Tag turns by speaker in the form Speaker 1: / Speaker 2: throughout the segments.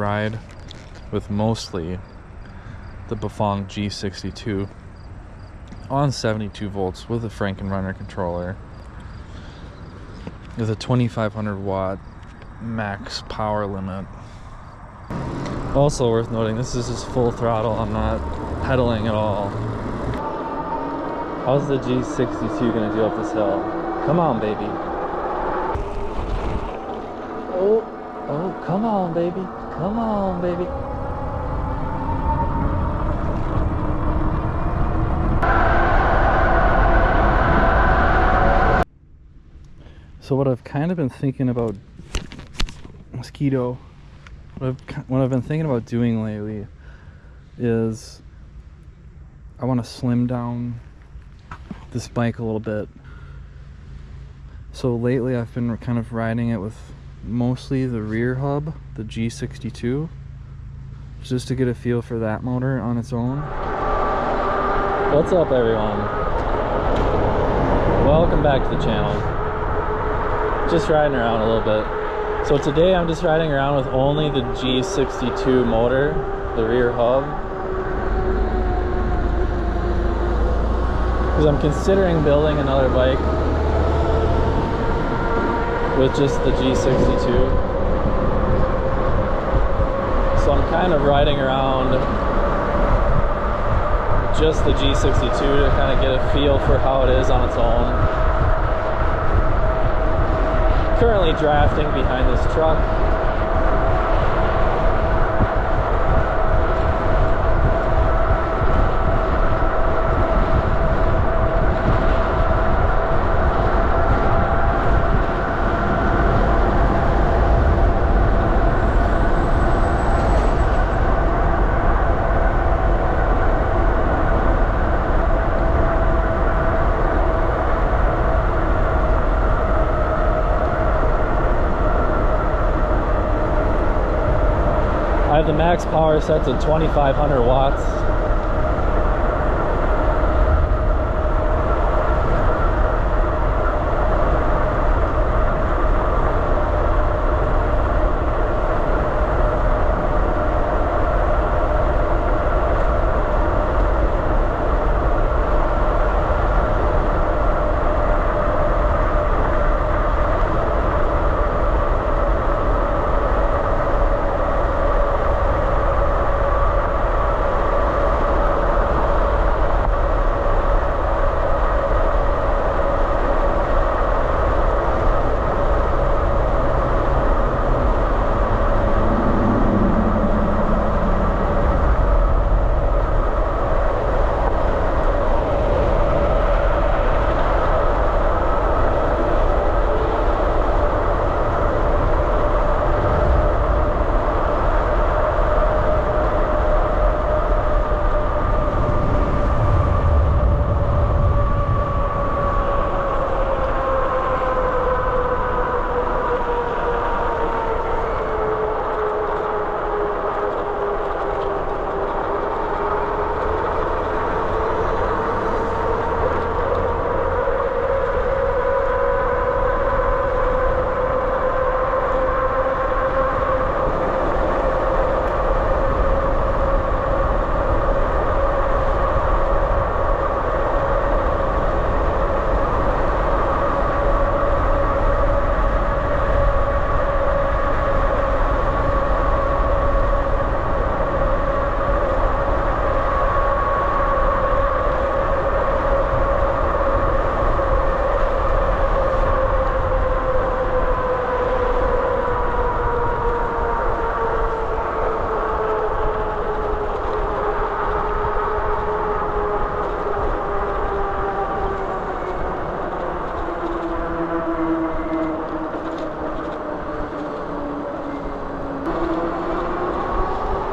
Speaker 1: Ride with mostly the Bafang G62 on 72 volts with a frankenrunner controller with a 2500 watt max power limit. Also worth noting, this is just full throttle. I'm not pedaling at all. How's the G62 gonna do up this hill? Come on, baby. Oh, come on, baby. Come on, baby. So what I've kind of been thinking about, mosquito, what I've been thinking about doing lately is I want to slim down this bike a little bit. So lately I've been kind of riding it with mostly the rear hub, the G62, just to get a feel for that motor on its own. What's up, everyone? Welcome back to the channel. Just riding around a little bit. So today I'm just riding around with only the G62 motor, the rear hub, because I'm considering building another bike with just the G62. So I'm kind of riding around just the G62 to kind of get a feel for how it is on its own. Currently drafting behind this truck. I have the max power set to 2500 watts.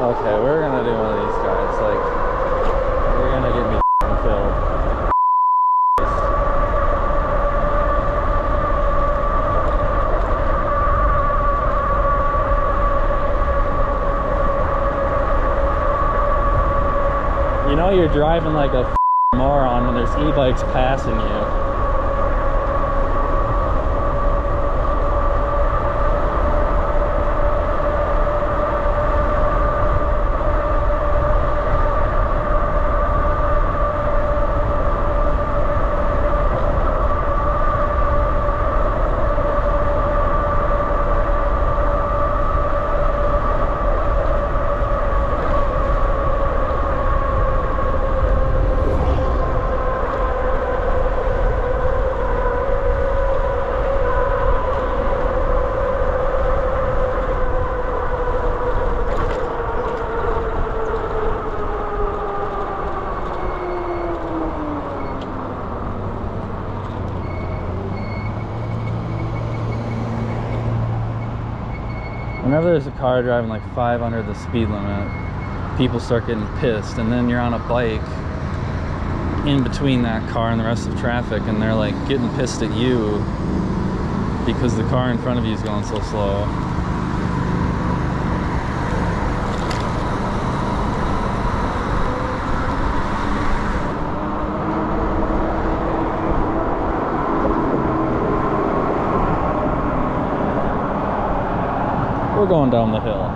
Speaker 1: Okay, we're gonna do one of these guys. Like, you're gonna get me killed. You know you're driving like a moron when there's e-bikes passing you. whenever there's a car driving like 5 under the speed limit, people start getting pissed, and then you're on a bike in between that car and the rest of traffic, and they're like getting pissed at you because the car in front of you is going so slow. We're going down the hill.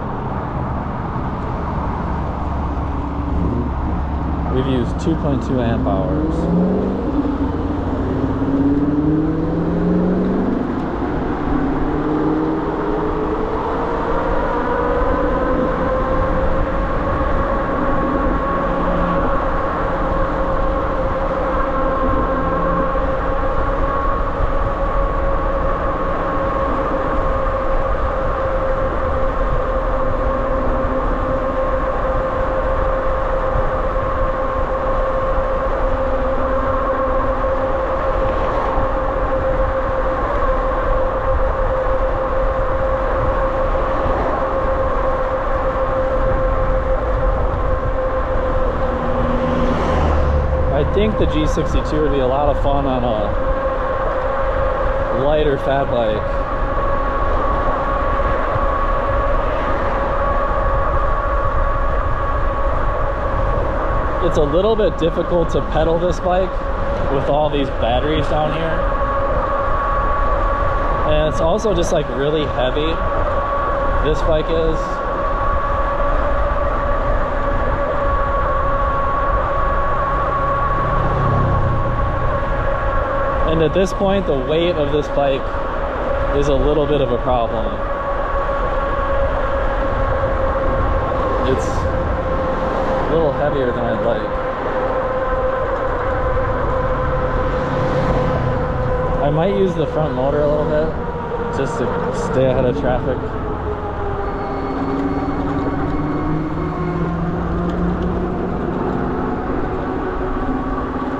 Speaker 1: We've used 2.2 amp hours. I think the G62 would be a lot of fun on a lighter fat bike. It's a little bit difficult to pedal this bike with all these batteries down here. And it's also just like really heavy. This bike is. And at this point, the weight of this bike is a little bit of a problem. It's a little heavier than I'd like. I might use the front motor a little bit, just to stay ahead of traffic.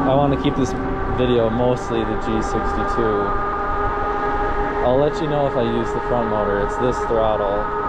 Speaker 1: I want to keep this video mostly the G62. I'll let you know if I use the front motor. It's this throttle.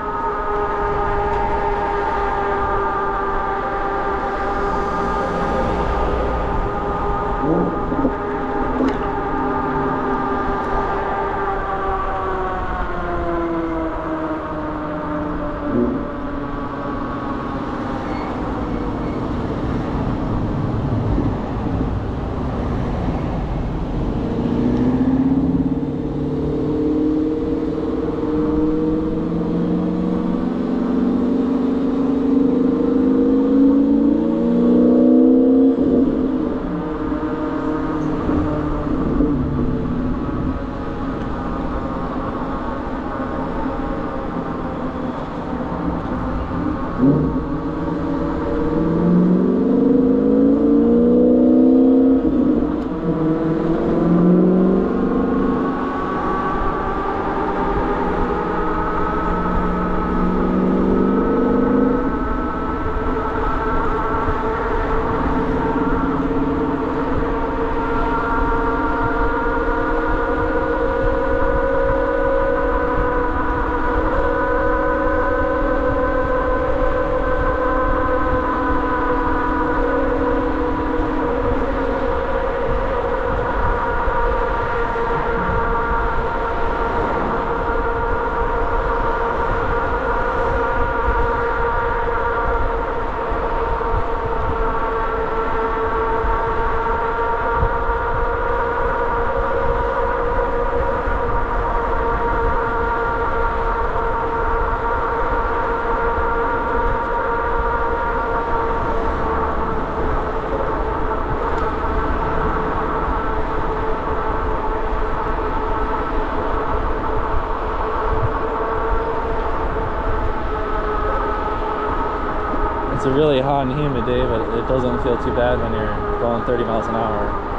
Speaker 1: It's a really hot and humid day, but it doesn't feel too bad when you're going 30 miles an hour.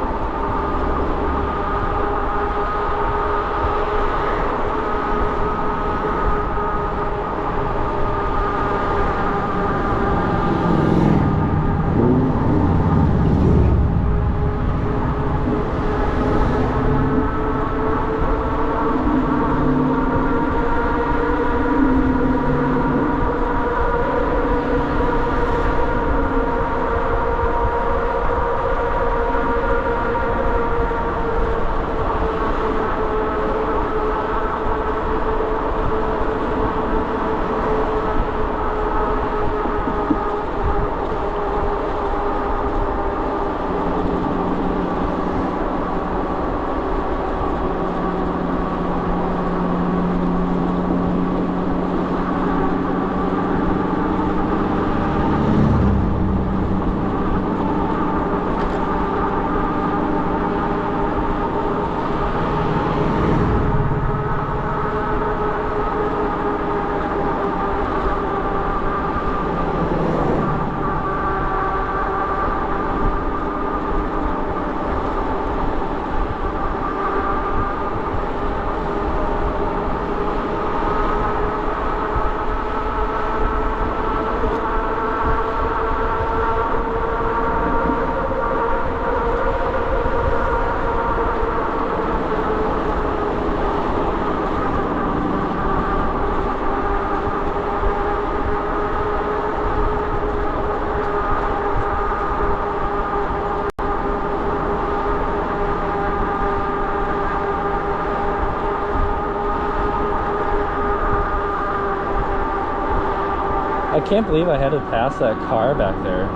Speaker 1: I can't believe I had to pass that car back there.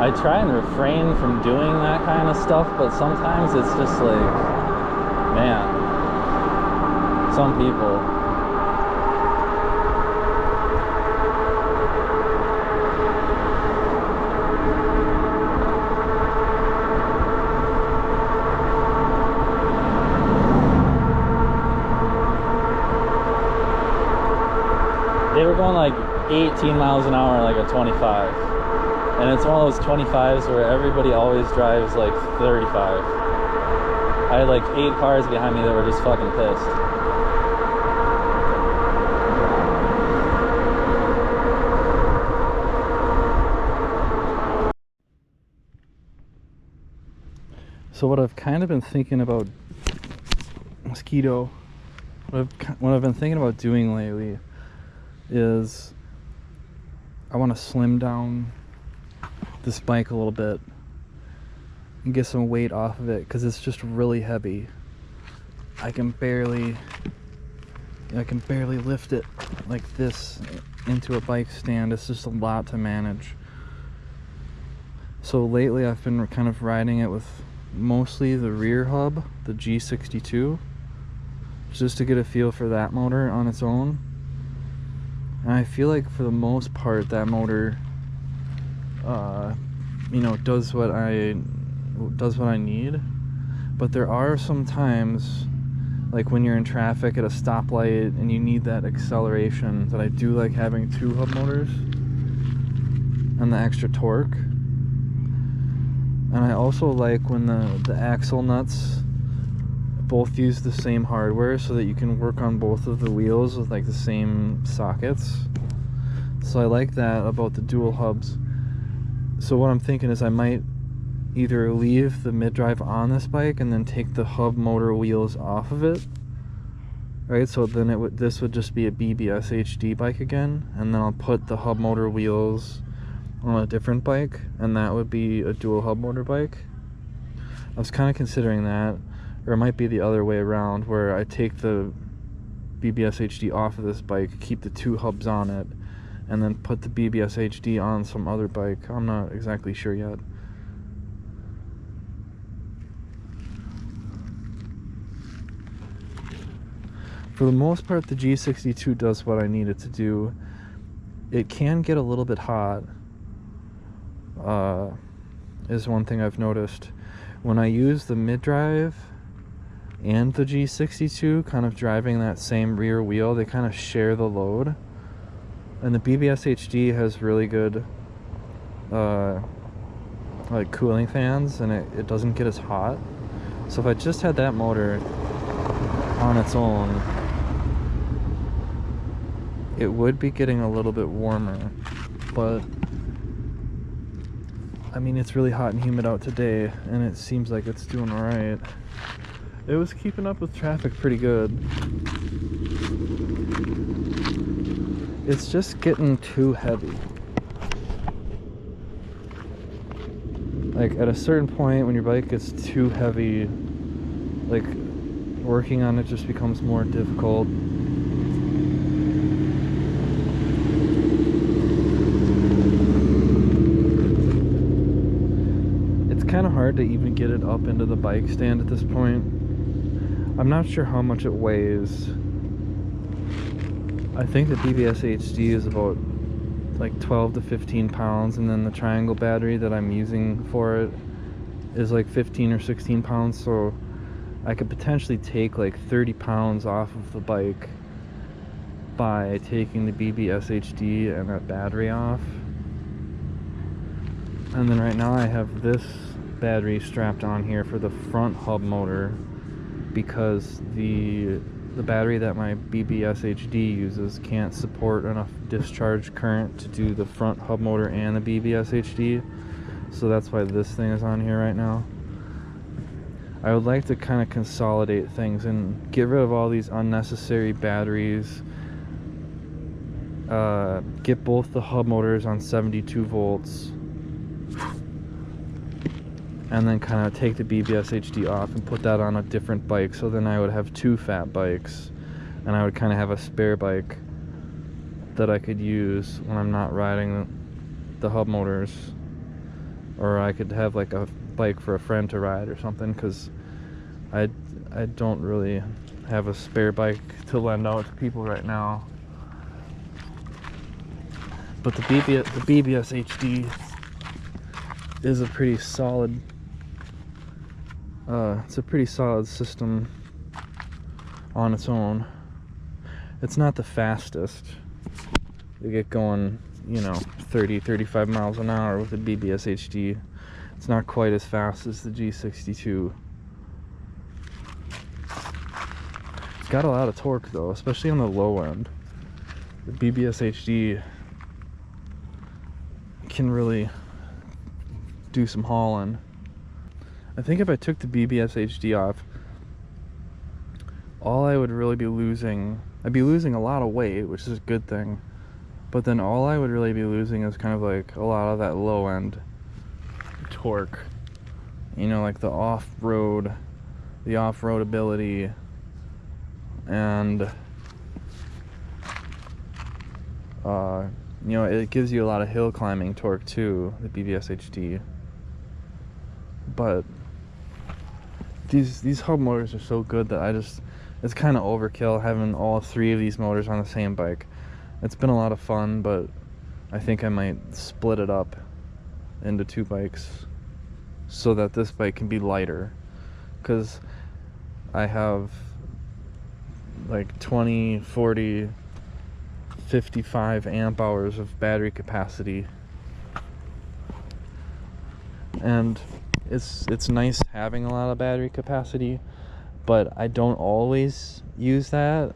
Speaker 1: I try and refrain from doing that kind of stuff, but sometimes it's just like, man, some people. They were going like 18 miles an hour, like a 25. And it's one of those 25s where everybody always drives like 35. I had like 8 cars behind me that were just fucking pissed. So what I've kind of been thinking about, Mosquito, what I've been thinking about doing lately is I want to slim down this bike a little bit and get some weight off of it, because it's just really heavy. I can barely lift it like this into a bike stand. It's just a lot to manage. So lately I've been kind of riding it with mostly the rear hub, the G62, just to get a feel for that motor on its own. And I feel like for the most part that motor you know, does what I need. But there are some times, like when you're in traffic at a stoplight and you need that acceleration, that I do like having 2 hub motors and the extra torque. And I also like when the axle nuts both use the same hardware, so that you can work on both of the wheels with like the same sockets. So I like that about the dual hubs. So what I'm thinking is I might either leave the mid-drive on this bike and then take the hub motor wheels off of it, right? So then this would just be a BBSHD bike again, and then I'll put the hub motor wheels on a different bike, and that would be a dual hub motor bike. I was kind of considering that, or it might be the other way around, where I take the BBSHD off of this bike, keep the 2 hubs on it, and then put the BBSHD on some other bike. I'm not exactly sure yet. For the most part, the G62 does what I need it to do. It can get a little bit hot, is one thing I've noticed. When I use the mid-drive and the G62, kind of driving that same rear wheel, they kind of share the load. And the BBSHD has really good like cooling fans, and it doesn't get as hot. So if I just had that motor on its own, it would be getting a little bit warmer. But I mean, it's really hot and humid out today, and it seems like it's doing alright. It was keeping up with traffic pretty good. It's just getting too heavy. Like at a certain point, when your bike gets too heavy, like working on it just becomes more difficult. It's kind of hard to even get it up into the bike stand at this point. I'm not sure how much it weighs. I think the BBSHD is about like 12 to 15 pounds, and then the triangle battery that I'm using for it is like 15 or 16 pounds, so I could potentially take like 30 pounds off of the bike by taking the BBSHD and that battery off. And then right now I have this battery strapped on here for the front hub motor, because the battery that my BBSHD uses can't support enough discharge current to do the front hub motor and the BBSHD. So that's why this thing is on here right now. I would like to kind of consolidate things and get rid of all these unnecessary batteries. Get both the hub motors on 72 volts. And then kind of take the BBSHD off and put that on a different bike. So then I would have 2 fat bikes, and I would kind of have a spare bike that I could use when I'm not riding the hub motors, or I could have like a bike for a friend to ride or something, because I don't really have a spare bike to lend out to people right now. But the BBSHD is a pretty solid, it's a pretty solid system on its own. It's not the fastest. You get going, you know, 30-35 miles an hour with the BBSHD. It's not quite as fast as the G62. It's got a lot of torque though, especially on the low end. The BBSHD can really do some hauling. I think if I took the BBSHD off, all I would really be losing, I'd be losing a lot of weight, which is a good thing, but then all I would really be losing is kind of like a lot of that low end torque, you know, like the off-road ability, and you know, it gives you a lot of hill climbing torque too, the BBSHD. But these hub motors are so good that it's kind of overkill having all three of these motors on the same bike. It's been a lot of fun, but I think I might split it up into two bikes so that this bike can be lighter, because I have like 20, 40, 55 amp hours of battery capacity, and it's nice having a lot of battery capacity, but I don't always use that.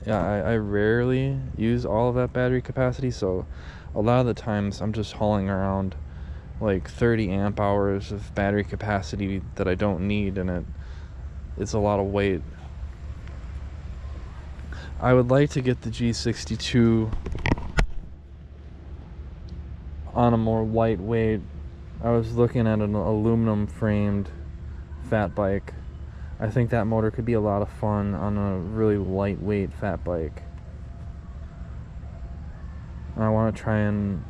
Speaker 1: I rarely use all of that battery capacity, so a lot of the times I'm just hauling around like 30 amp hours of battery capacity that I don't need, and it's a lot of weight. I would like to get the G62 on a more lightweight. I was looking at an aluminum framed fat bike. I think that motor could be a lot of fun on a really lightweight fat bike. I want to try and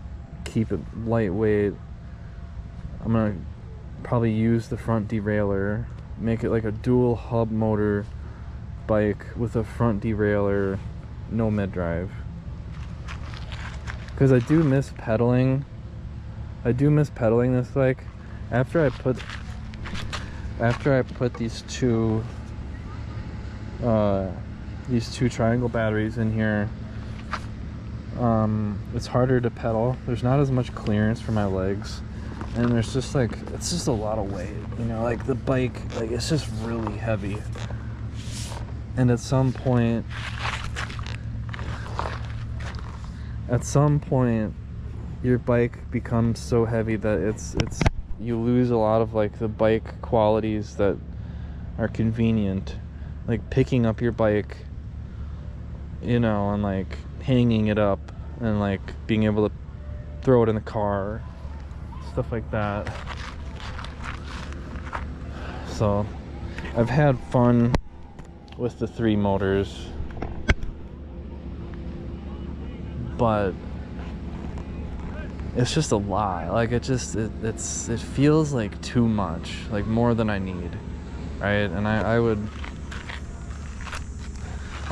Speaker 1: keep it lightweight. I'm gonna probably use the front derailleur, make it like a dual hub motor bike with a front derailleur, no mid drive, because I do miss pedaling this bike. After I put these two triangle batteries in here, it's harder to pedal. There's not as much clearance for my legs, and there's just like, it's just a lot of weight, you know, like the bike, like it's just really heavy. And at some point your bike becomes so heavy that you lose a lot of like the bike qualities that are convenient, like picking up your bike, you know, and like hanging it up and like being able to throw it in the car, stuff like that. So I've had fun with the three motors, but it's just a lot. Like it feels like too much, like more than I need, right? And I would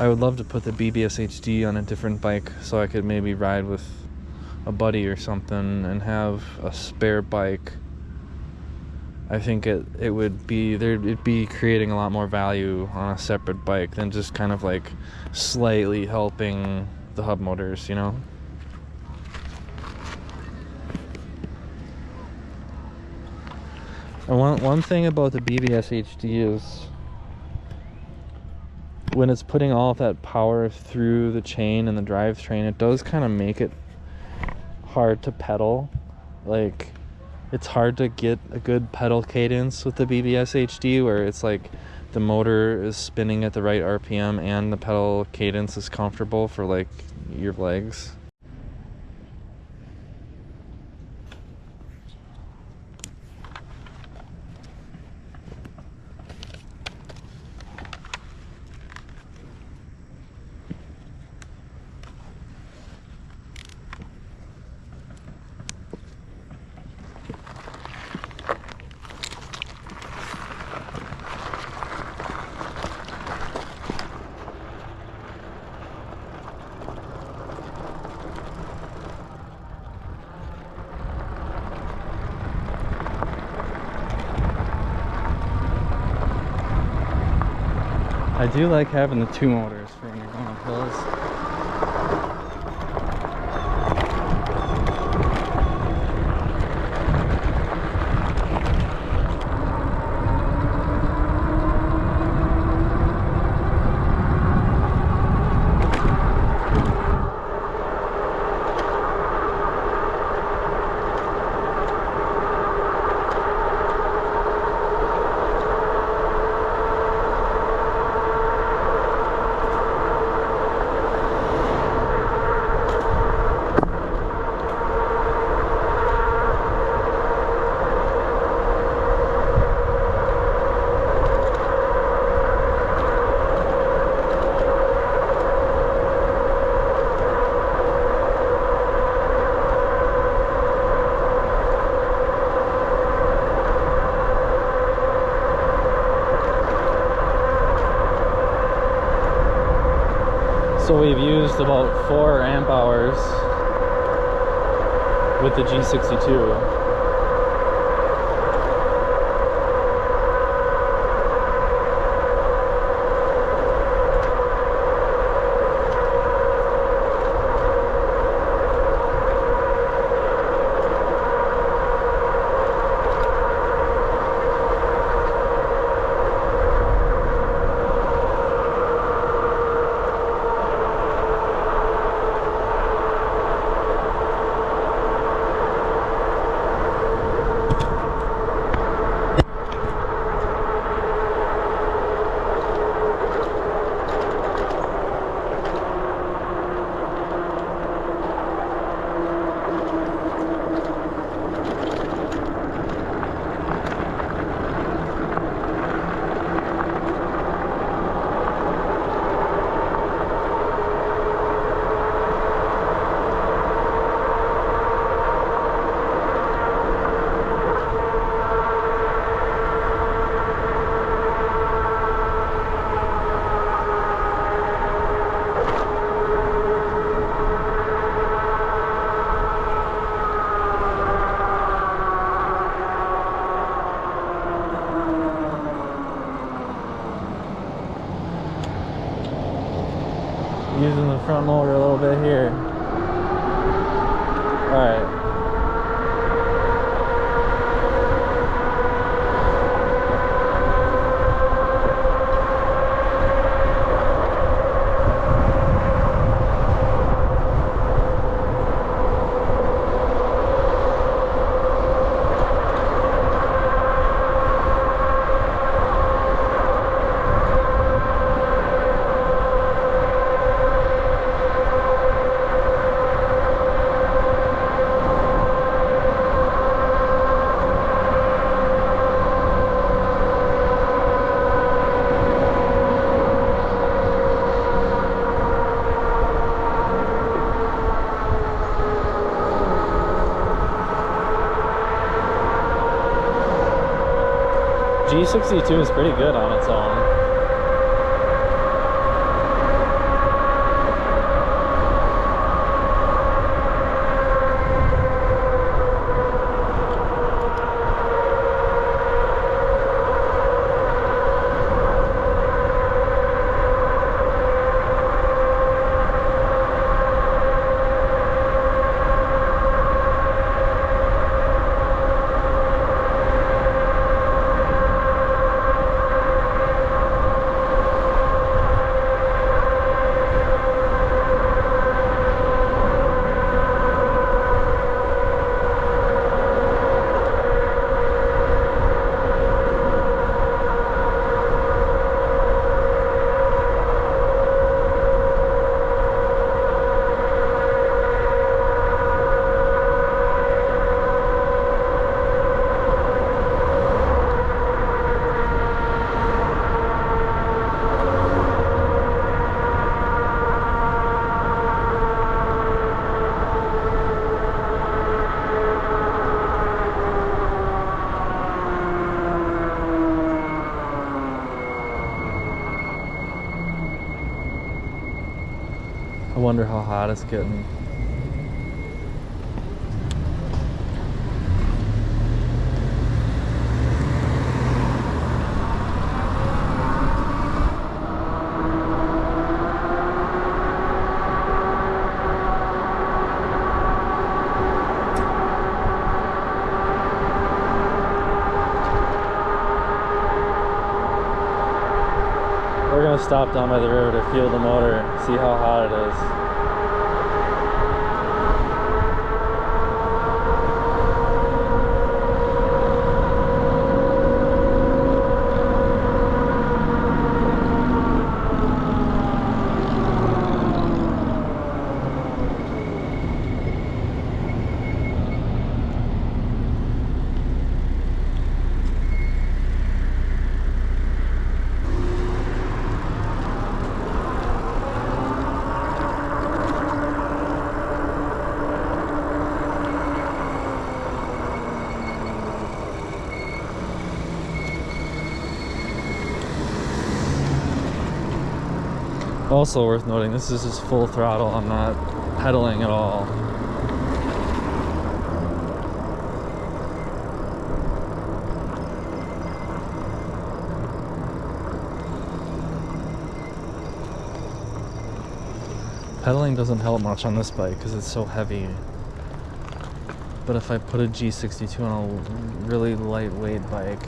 Speaker 1: love to put the BBSHD on a different bike so I could maybe ride with a buddy or something and have a spare bike. I think it'd be creating a lot more value on a separate bike than just kind of like slightly helping the hub motors, you know? And one thing about the BBSHD is when it's putting all of that power through the chain and the drivetrain, it does kind of make it hard to pedal. Like, it's hard to get a good pedal cadence with the BBSHD, where it's like the motor is spinning at the right RPM and the pedal cadence is comfortable for like your legs. I do like having the two motors for when you're going up hills. So we've used about 4 amp hours with the G62. Using the front motor a little bit here. Alright. G62 is pretty good on its own. I wonder how hot it's getting. to stop down by the river to fuel the motor, see how hot it is. Also worth noting, this is just full throttle. I'm not pedaling at all. Pedaling doesn't help much on this bike because it's so heavy. But if I put a G62 on a really lightweight bike,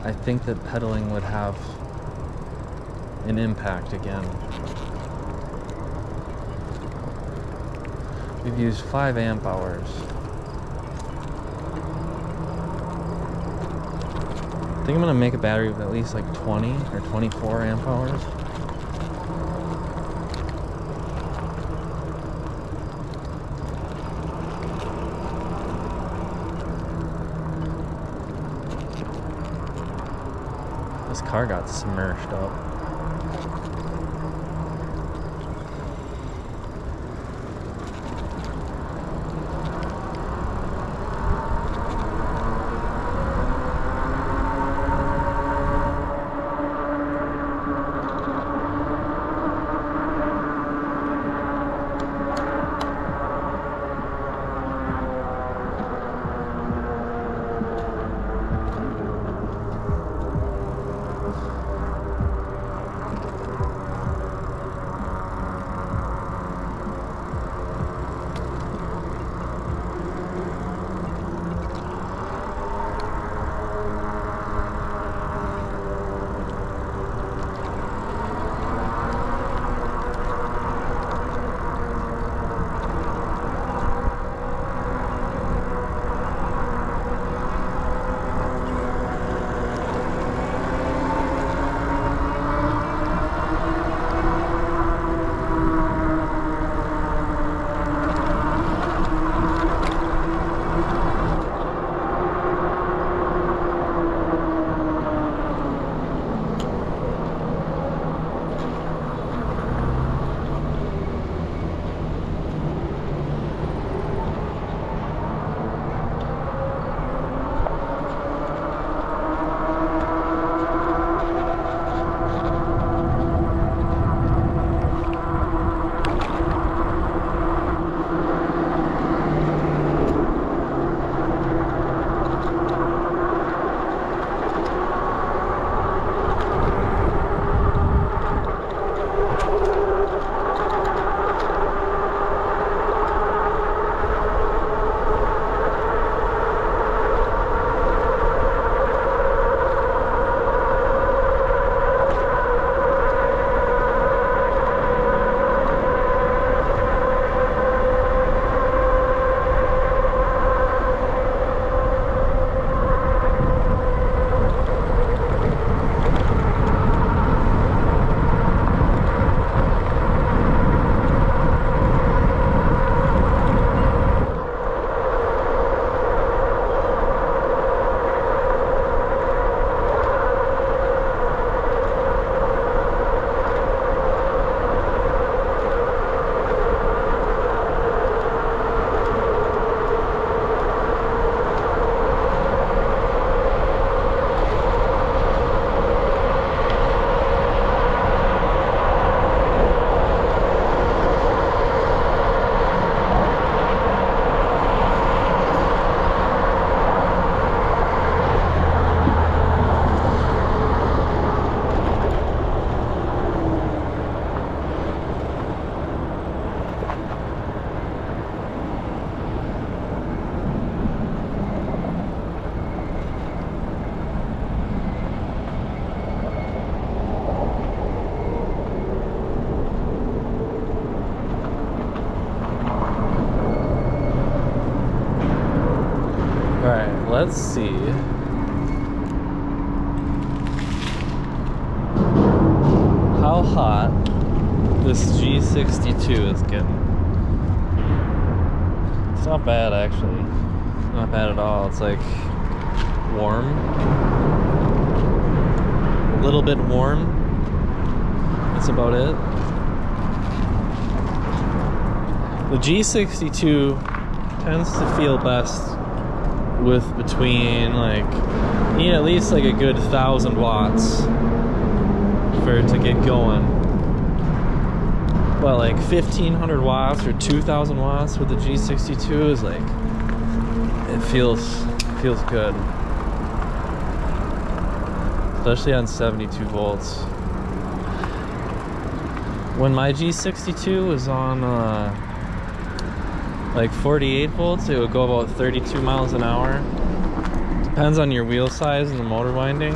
Speaker 1: I think that pedaling would have an impact again. We've used 5 amp hours. I think I'm gonna make a battery with at least like 20 or 24 amp hours. This car got smashed up. let's see. How hot this G62 is getting. It's not bad, actually. Not bad at all. It's like warm. A little bit warm. That's about it. The G62 tends to feel best with between, like, you need at least like a good 1,000 watts for it to get going. But like 1,500 watts or 2,000 watts with the G62 is like, it feels good. Especially on 72 volts. When my G62 was on like 48 volts, it would go about 32 miles an hour. Depends on your wheel size and the motor winding.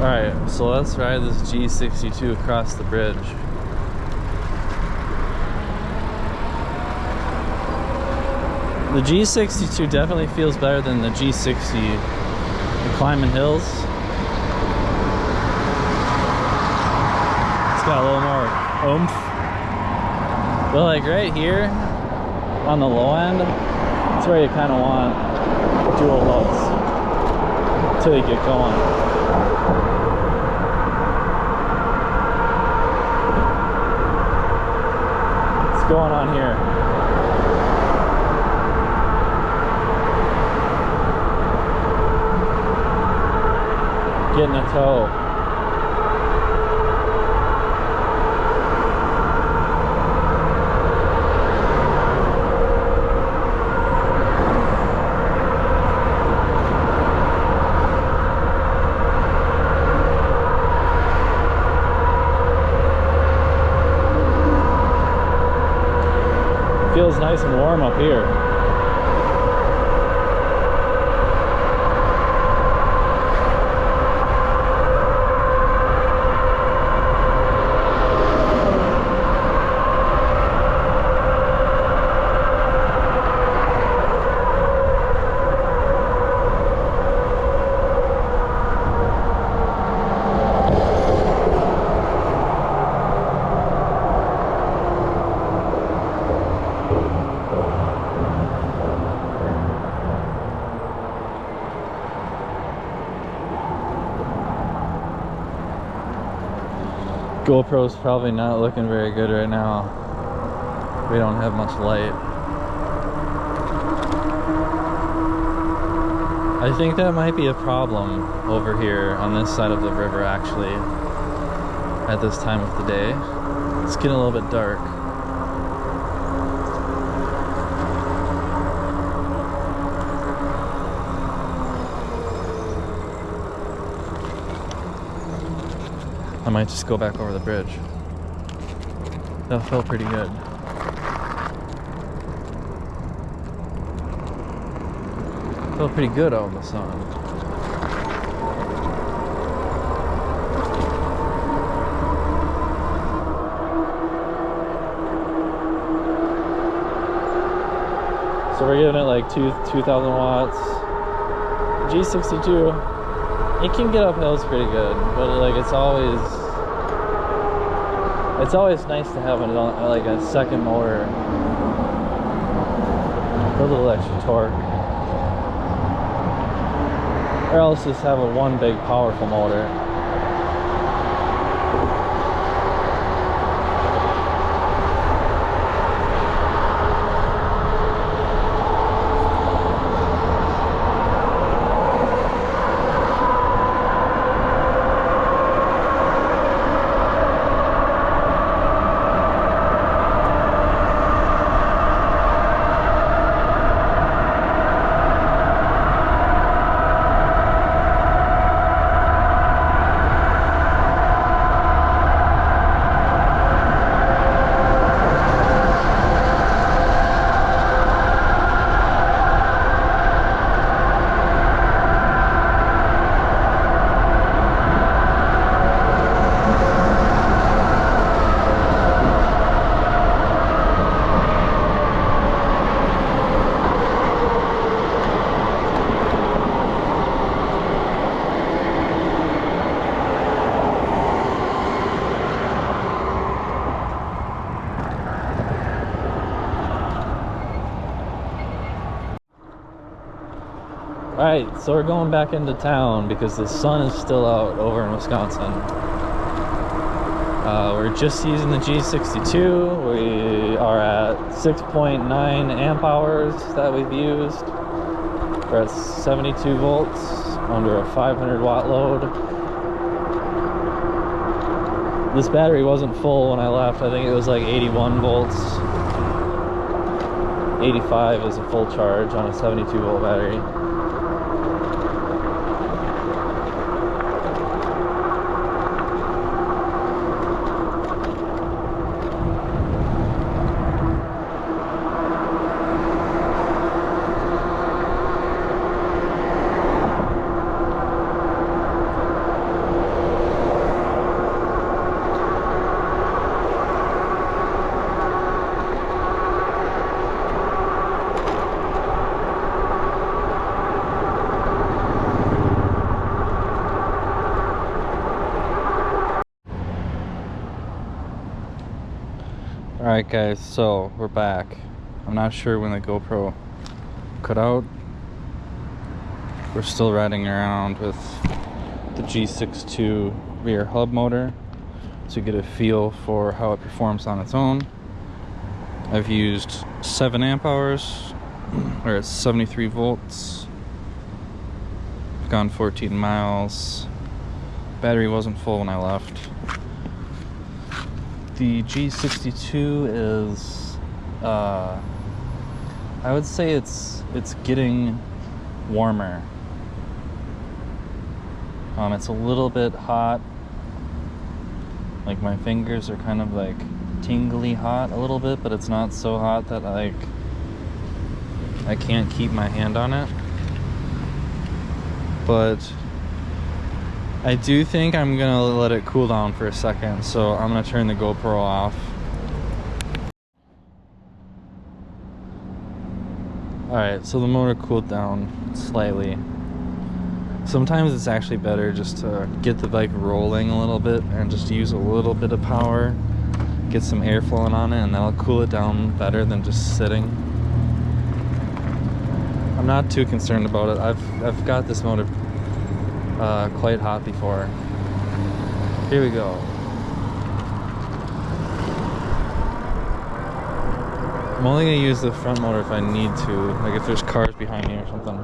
Speaker 1: Alright, so let's ride this G62 across the bridge. The G62 definitely feels better than the G60 climbing hills. It's got a little more oomph. But like right here on the low end, that's where you kind of want dual loads until you get going. What's going on here? Getting a tow. Feels nice and warm up here. GoPro's probably not looking very good right now. We don't have much light. I think that might be a problem over here on this side of the river, actually, at this time of the day. It's getting a little bit dark. I might just go back over the bridge. That felt pretty good. Felt pretty good out in the sun. So we're giving it like 2,000 watts. G62. It can get up hills pretty good, but like it's always nice to have like a second motor, a little extra torque, or else just have one big powerful motor. Alright, so we're going back into town because the sun is still out over in Wisconsin. We're just using the G62. We are at 6.9 amp hours that we've used. We're at 72 volts under a 500 watt load. This battery wasn't full when I left. I think it was like 81 volts. 85 is a full charge on a 72 volt battery. Alright guys, so we're back. I'm not sure when the GoPro cut out. We're still riding around with the G62 rear hub motor to get a feel for how it performs on its own. I've used 7 amp hours. We're at 73 volts. I've gone 14 miles. Battery wasn't full when I left. The G62 is, I would say it's getting warmer. It's a little bit hot. Like my fingers are kind of like tingly hot a little bit, but it's not so hot that I can't keep my hand on it. But I do think I'm gonna let it cool down for a second, so I'm gonna turn the GoPro off. Alright, so the motor cooled down slightly. Sometimes it's actually better just to get the bike rolling a little bit and just use a little bit of power, get some air flowing on it, and that'll cool it down better than just sitting. I'm not too concerned about it. I've got this motor quite hot before. Here we go. I'm only gonna use the front motor if I need to, like if there's cars behind me or something.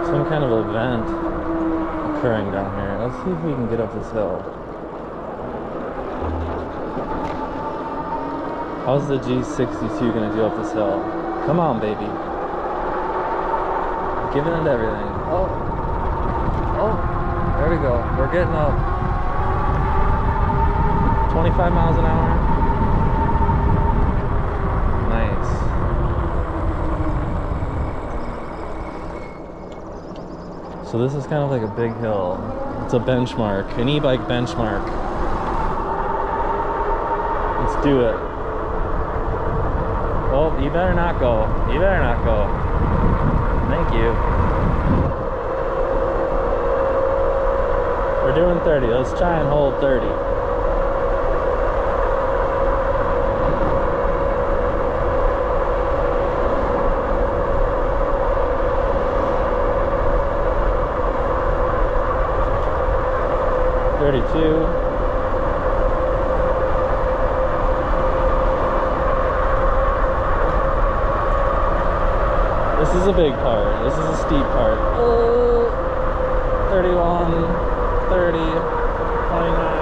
Speaker 1: Some kind of event occurring down here. Let's see if we can get up this hill. How's the G62 gonna do up this hill? Come on, baby. Giving it everything. Oh, there we go. We're getting up. 25 miles an hour. Nice. So this is kind of like a big hill. It's a benchmark, an e-bike benchmark. Let's do it. Oh, you better not go. You better not go. Thank you. We're doing 30. Let's try and hold 30. This is a big part. This is a steep part. Oh. 31, 30, 29.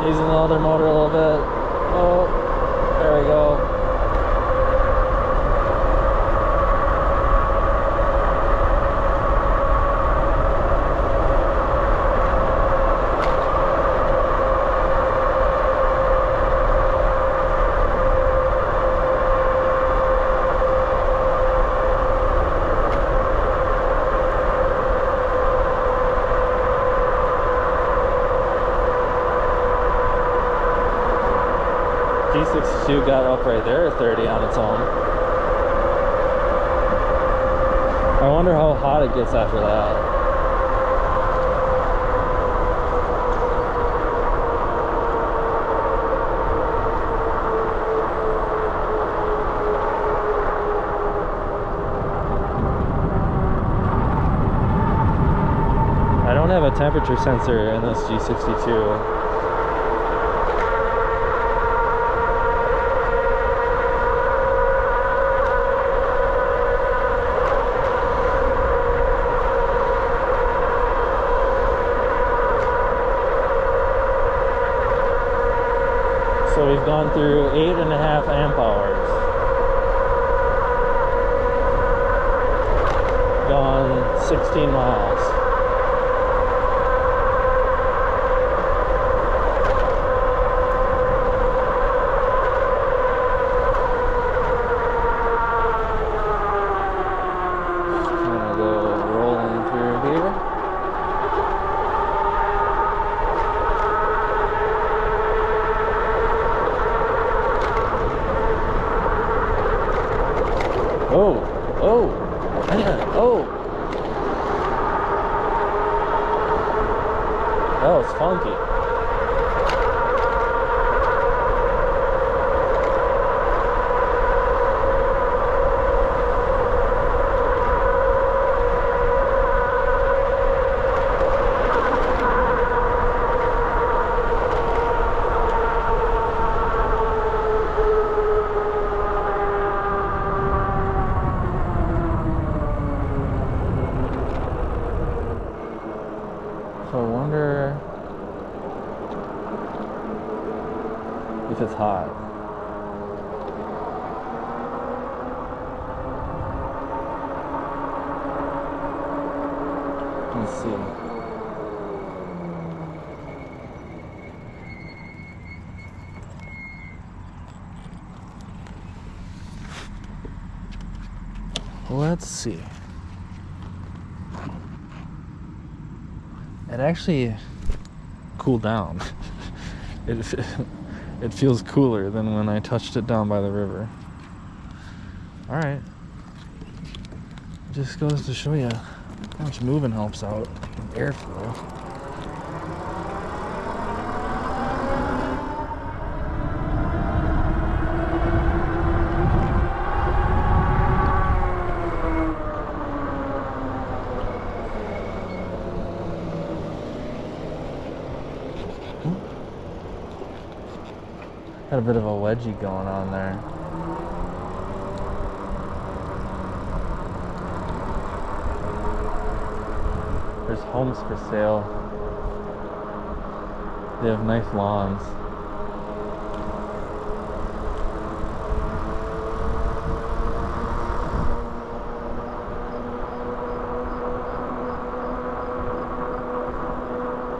Speaker 1: Using the other motor a little bit. Oh, there we go. G62 got up right there at 30 on its own. I wonder how hot it gets after that. I don't have a temperature sensor in this G62. So we've gone through 8.5 amp hours. Gone 16 miles. Gonna go rolling through here. Oh, oh, oh. That was funky. So I wonder if it's hot. Let's see. Let's see. It actually cooled down. It feels cooler than when I touched it down by the river. Alright. Just goes to show you how much moving helps out. Airflow. Got a bit of a wedgie going on there. There's homes for sale. They have nice lawns.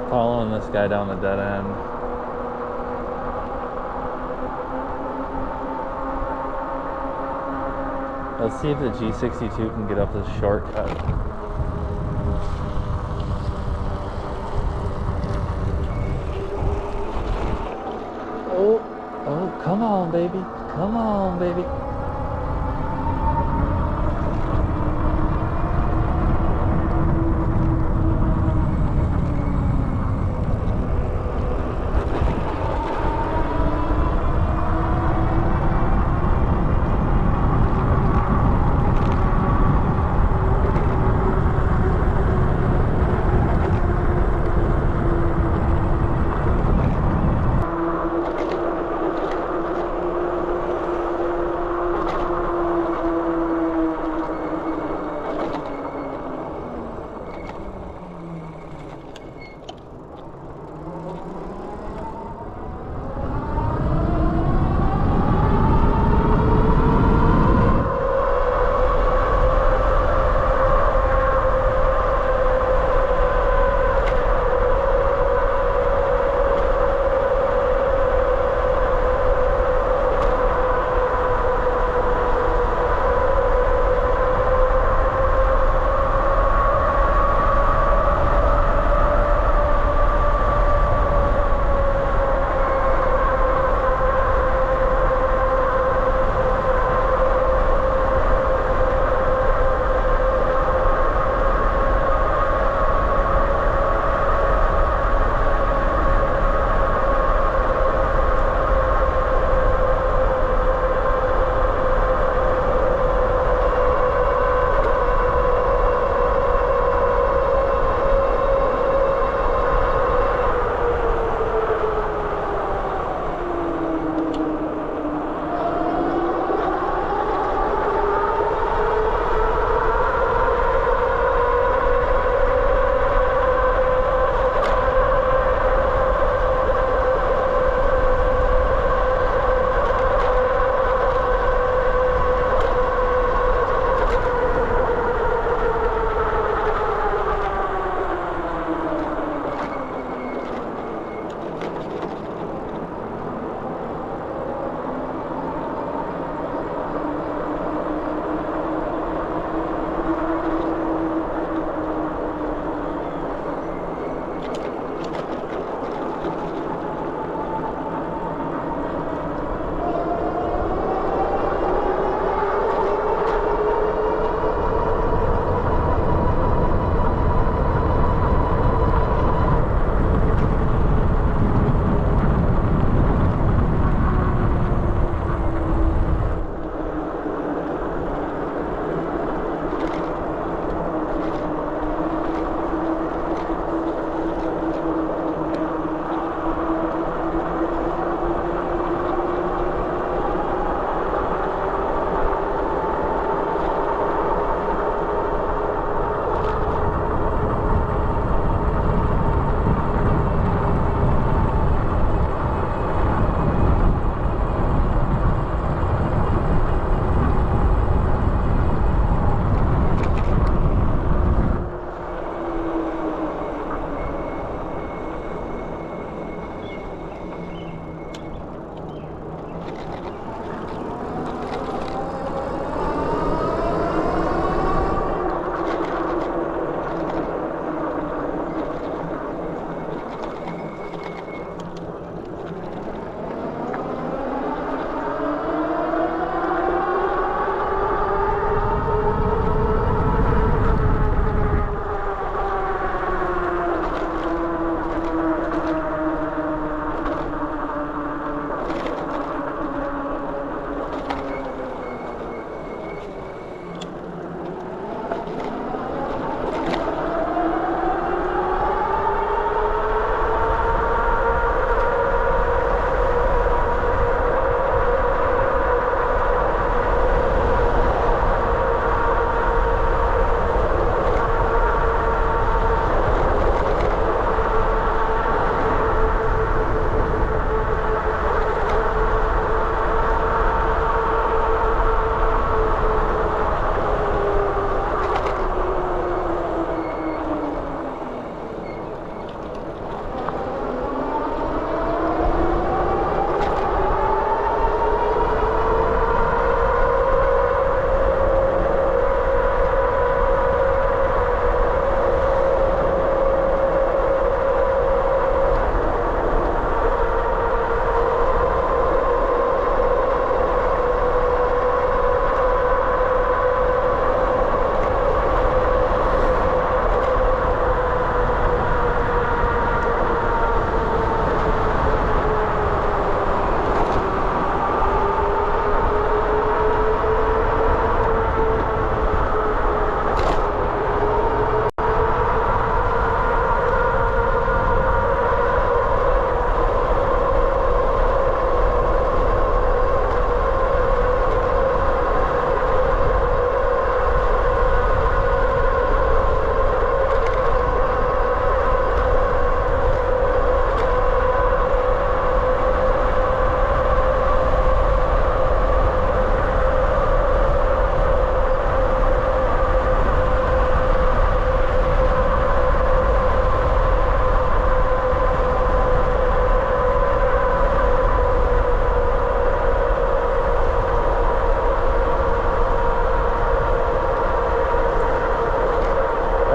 Speaker 1: Following this guy down the dead end. Let's see if the G62 can get up this shortcut. Oh, come on, baby. Come on, baby.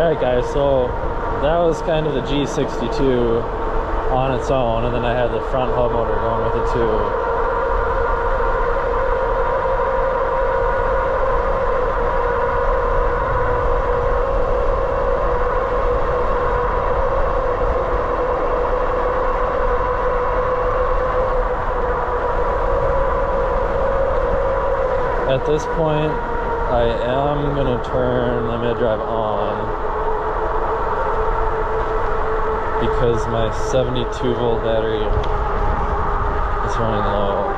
Speaker 1: Alright guys, so that was kind of the G62 on its own, and then I had the front hub motor going with it too. At this point, I am going to turn the mid-drive on because my 72-volt battery is running low.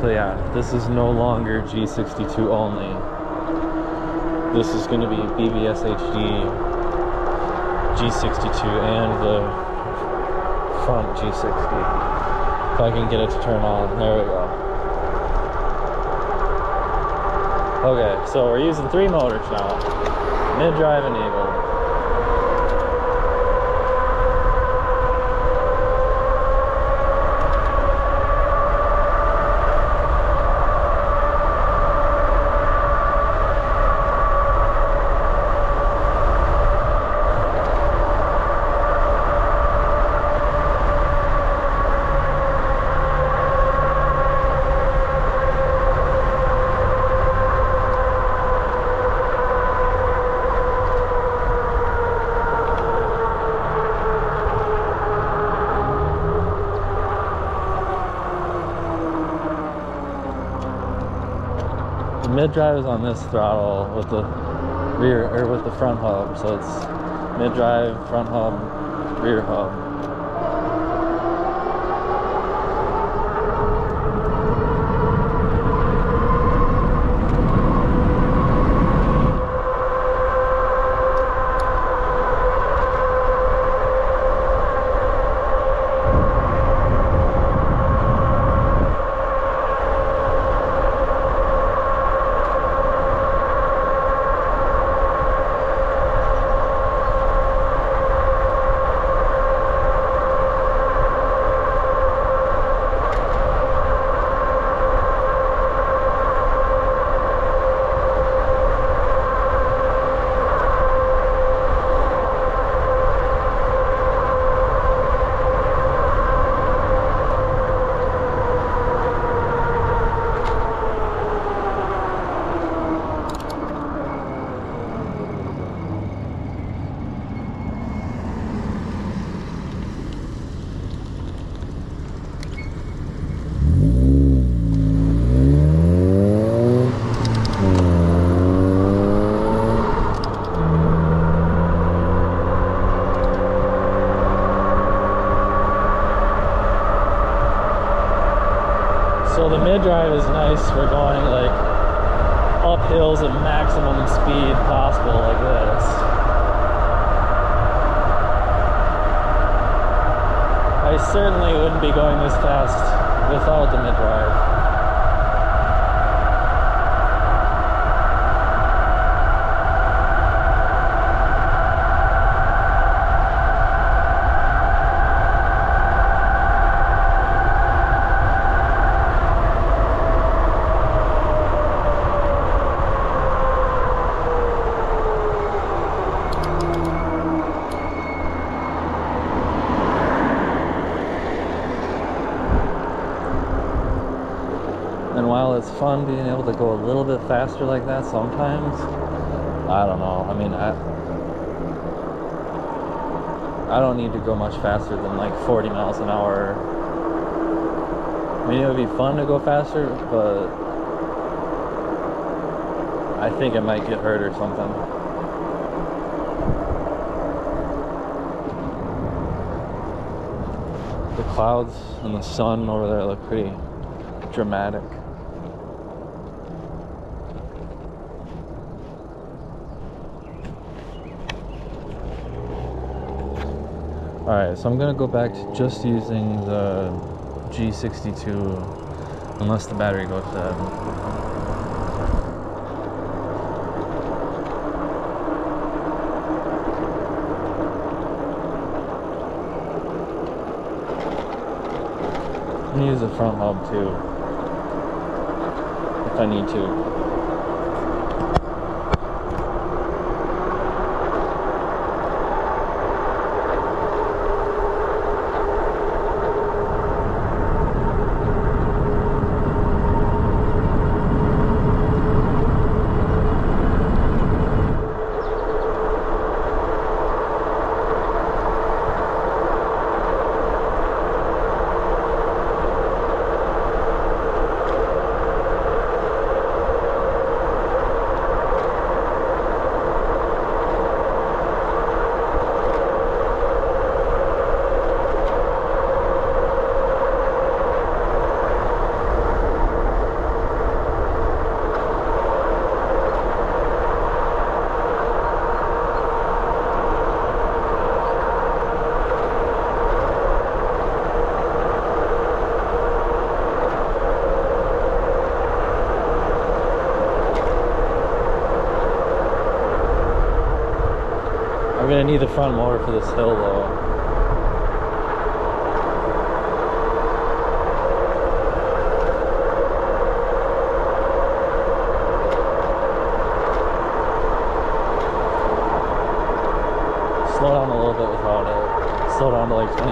Speaker 1: So yeah, this is no longer G62 only. This is going to be BBSHD G62 and the front G60. If I can get it to turn on. There we go. Okay, so we're using 3 motors now. Mid-drive enabled. Mid-drive is on this throttle with the rear, or with the front hub, so it's mid-drive, front hub, rear hub. So the mid-drive is nice for going like up hills at maximum speed possible like this. I certainly wouldn't be going this fast without the mid-drive. And while it's fun being able to go a little bit faster like that sometimes, I don't know. I mean, I don't need to go much faster than like 40 miles an hour. I mean, it would be fun to go faster, but I think it might get hurt or something. The clouds and the sun over there look pretty dramatic. Alright, so I'm gonna go back to just using the G62 unless the battery goes dead. I'm gonna use the front hub too. If I need to. I'm gonna need the front motor for this hill though. Slow down a little bit without it. Slow down to like 25.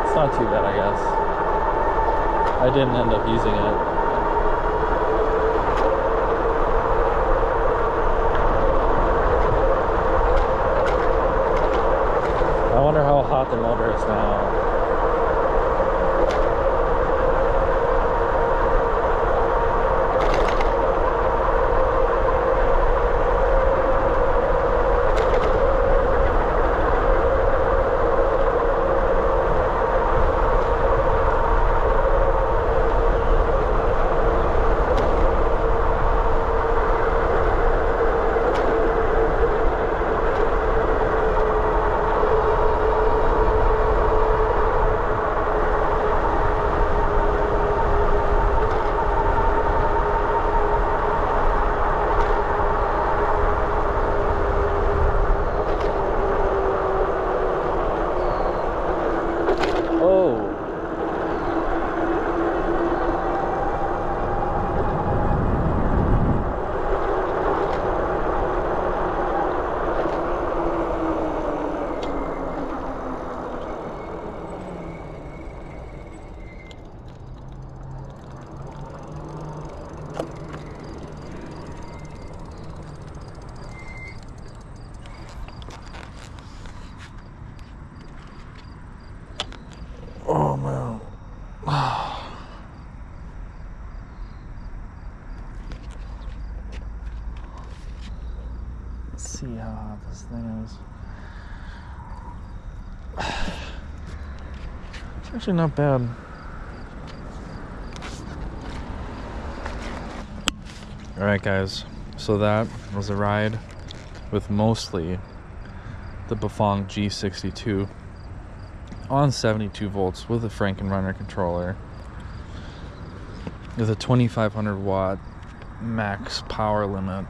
Speaker 1: It's not too bad, I guess. I didn't end up using it. I wonder how hot the motor is now. Oh man. Let's see how hot this thing is. It's actually not bad. Alright guys, so that was a ride with Mostly the Bafang G62 on 72 volts with a frankenrunner controller with a 2500 watt max power limit.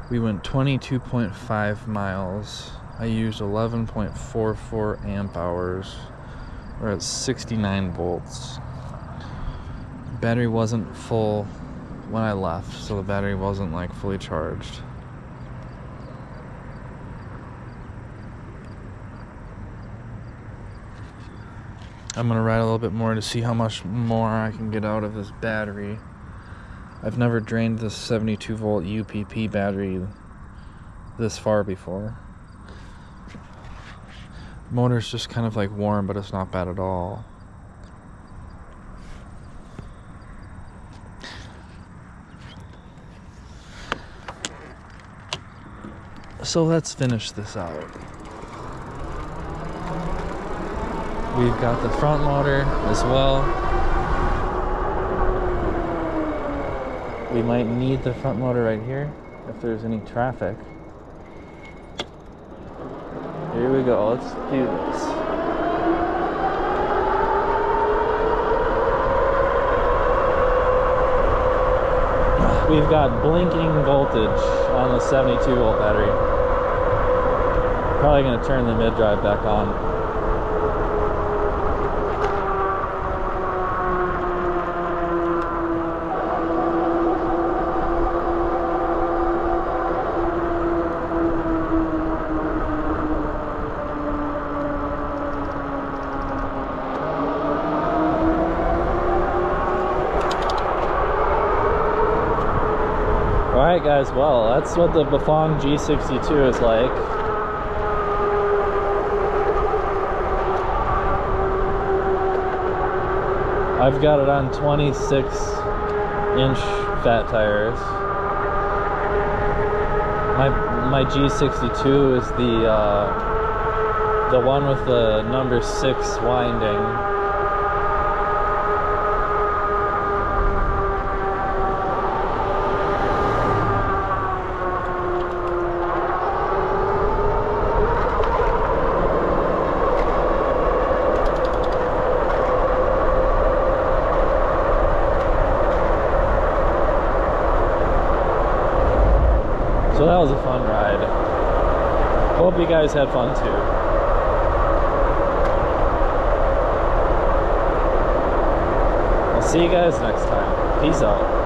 Speaker 1: We went 22.5 miles. I used 11.44 amp hours. We're at 69 volts. Battery wasn't full when I left, so the battery wasn't like fully charged. I'm gonna ride a little bit more to see how much more I can get out of this battery. I've never drained this 72 volt UPP battery this far before. Motor's just kind of like warm, but it's not bad at all. So let's finish this out. We've got the front motor as well. We might need the front motor right here if there's any traffic. Here we go, let's do this. We've got blinking voltage on the 72 volt battery. Probably gonna turn the mid drive back on. Alright guys, well, that's what the Bafang G62 is like. I've got it on 26-inch fat tires. My G62 is the one with the number 6 winding. So that was a fun ride. Hope you guys had fun too. I'll see you guys next time. Peace out.